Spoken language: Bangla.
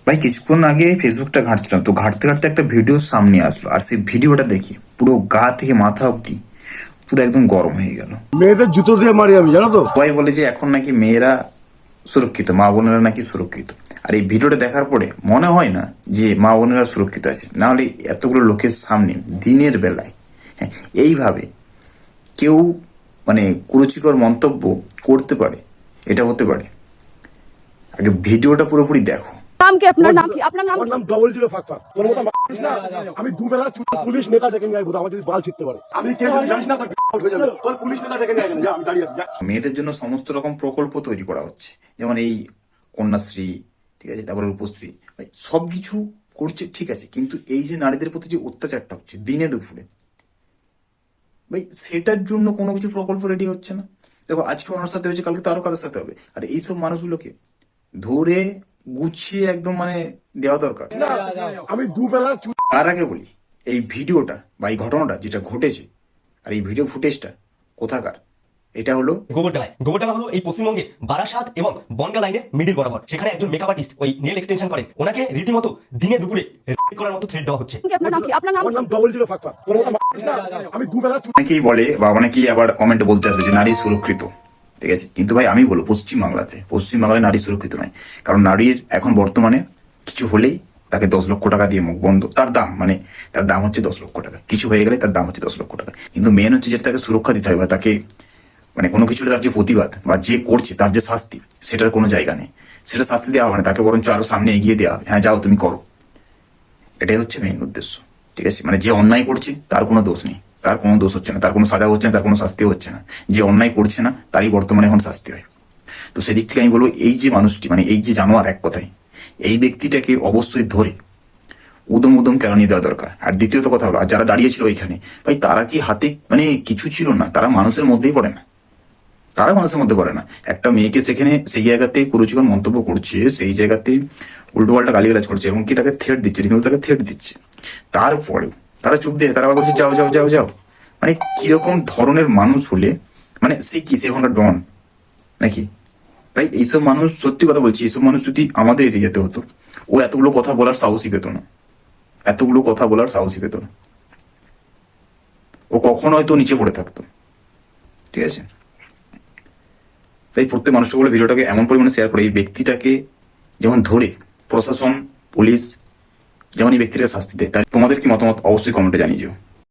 ভাই কিছুক্ষণ আগে ফেসবুকটা ঘাঁটছিলাম, তো ঘাঁটতে ঘাঁটতে একটা ভিডিও সামনে আসলো, আর সেই ভিডিওটা দেখি পুরো গা থেকে মাথা অব্দি পুরো একদম গরম হয়ে গেল। মেয়েদের জুতো দিয়ে মারি আমি, জানো তো। সবাই বলে যে এখন নাকি মেয়েরা সুরক্ষিত, মা বোনেরা নাকি সুরক্ষিত। আর এই ভিডিওটা দেখার পরে মনে হয় না যে মা বোনেরা সুরক্ষিত আছে। না হলে এতগুলো লোকের সামনে দিনের বেলায় হ্যাঁ এইভাবে কেউ মানে কুরুচিকর মন্তব্য করতে পারে, এটা হতে পারে? আগে ভিডিওটা পুরোপুরি দেখো। নাম কি আপনার? নাম কি আপনার? নাম আমার নাম ডবল জিরো ফাঁক ফাঁক। তোর মতো মারিস না, আমি দুবেলা পুলিশ নেতা ডেকে নিয়ে আসবো, আমার যদি বাল ছিটতে পারে। আমি কে যদি জানিস না, তোর উঠে যাবে। তোর পুলিশ নেতা ডেকে নিয়ে আসবেন, যা, আমি দাঁড়িয়ে আছি, যা। মেয়েদের জন্য সমস্ত রকম প্রকল্প তৈরি করা হচ্ছে, যেমন এই কন্যাশ্রী, ঠিক আছে, তারপরে রূপশ্রী, ভাই সব কিছু করছে ঠিক আছে, কিন্তু এই যে নারীদের প্রতি যে অত্যাচারটা হচ্ছে দিনে দুপুরে, ভাই সেটার জন্য কোনো কিছু প্রকল্প রেডি হচ্ছে না। দেখো আজকে ওনার সাথে হয়েছে, কালকে তো আরো কারোর সাথে হবে। আর এইসব মানুষগুলোকে ধরে গুছিয়ে একদম মানে দেওয়া দরকার। আমি দুবেলা তার আগে বলি, এই ভিডিওটা বা এই ঘটনাটা যেটা ঘটেছে আর এই ভিডিও ফুটেজটা কোথাকার, এটা হলো গোবরডাঙ্গা হলো এই পশ্চিমবঙ্গে বারাসাত এবং বনগা লাইনের মিডিল বরাবর। সেখানে একজন মেকআপ আর্টিস্ট ওই নেল এক্সটেনশন করেন, ওনাকে রীতিমতো দিনে দুপুরে রেপ করার মতো থ্রেট দেওয়া হচ্ছে। আপনার নাম কি? আপনার নাম? আমার নাম ডবল জিরো ফাঁক ফাঁক। তোর মতো মারিস না, আমি দুবেলা অনেকেই বলে বা অনেকেই আবার কমেন্টে বলতে আসবে যে নারী সুরক্ষিত, ঠিক আছে, কিন্তু ভাই আমি বলবো পশ্চিমবাংলায় নারী সুরক্ষিত নয়। কারণ নারীর এখন বর্তমানে কিছু হলেই তাকে 10 লক্ষ টাকা দিয়ে মুখ বন্ধ, তার দাম হচ্ছে 10 লক্ষ টাকা। কিছু হয়ে গেলে তার দাম হচ্ছে 10 লক্ষ টাকা। কিন্তু মেন হচ্ছে যেটা তাকে সুরক্ষা দিতে হয় বা তাকে মানে কোনো কিছু তার যে প্রতিবাদ বা যে করছে তার যে শাস্তি, সেটার কোনো জায়গা নেই। সেটা শাস্তি দেওয়া হবে না, তাকে বরঞ্চ আরো সামনে এগিয়ে দেওয়া হবে, হ্যাঁ যাও তুমি করো। এটাই হচ্ছে মেইন উদ্দেশ্য, ঠিক আছে। মানে যে অন্যায় করছে তার কোনো দোষ নেই, তার কোনো দোষ হচ্ছে না, তার কোনো সাজা হচ্ছে না, তার কোনো শাস্তিও হচ্ছে না। যে অন্যায় করছে না তারই বর্তমানে এখন শাস্তি হয়। তো সেদিক থেকে আমি বলবো এই যে মানুষটি মানে এই যে জানোয়ার, এক কথায় এই ব্যক্তিটাকে অবশ্যই ধরে উদম কেলানি দেওয়া দরকার। আর দ্বিতীয়ত কথা হলো, আর যারা দাঁড়িয়েছিল ওইখানে, ভাই তারা কি হাতে মানে কিছু ছিল না? তারা মানুষের মধ্যেই পড়ে না, তারা মানুষের মধ্যে পড়ে না। একটা মেয়েকে সেখানে সেই জায়গাতে কুরুচিকর মন্তব্য করছে, সেই জায়গাতে উল্টোপাল্টা গালিগালাজ করছে এবং কি তাকে থ্রেট দিচ্ছে, রীতিমতো তাকে থ্রেট দিচ্ছে। তারপরেও তারা চুপ দিয়ে তারা আবার বলছে যাও যাও যাও যাও। মানে কিরকম ধরনের মানুষ হলে মানে সে কি, সে ওখানকার ডন নাকি? ভাই এইসব মানুষ, সত্যি কথা বলছি, এইসব মানুষ যদি আমাদের এরিয়াতে হতো, ও এতগুলো কথা বলার সাহসই পেত না, এতগুলো কথা বলার সাহসই পেত না। ও কখনো হয়তো নিচে পড়ে থাকতো, ঠিক আছে। তাই প্রত্যেক মানুষটা বলে ভিডিওটাকে এমন পরিমাণে শেয়ার করে এই ব্যক্তিটাকে যেমন ধরে প্রশাসন, পুলিশ যেমন এই ব্যক্তিটাকে শাস্তি দেয়। তাই তোমাদের কি মতামত অবশ্যই কমেন্টে জানিয়ে দিও।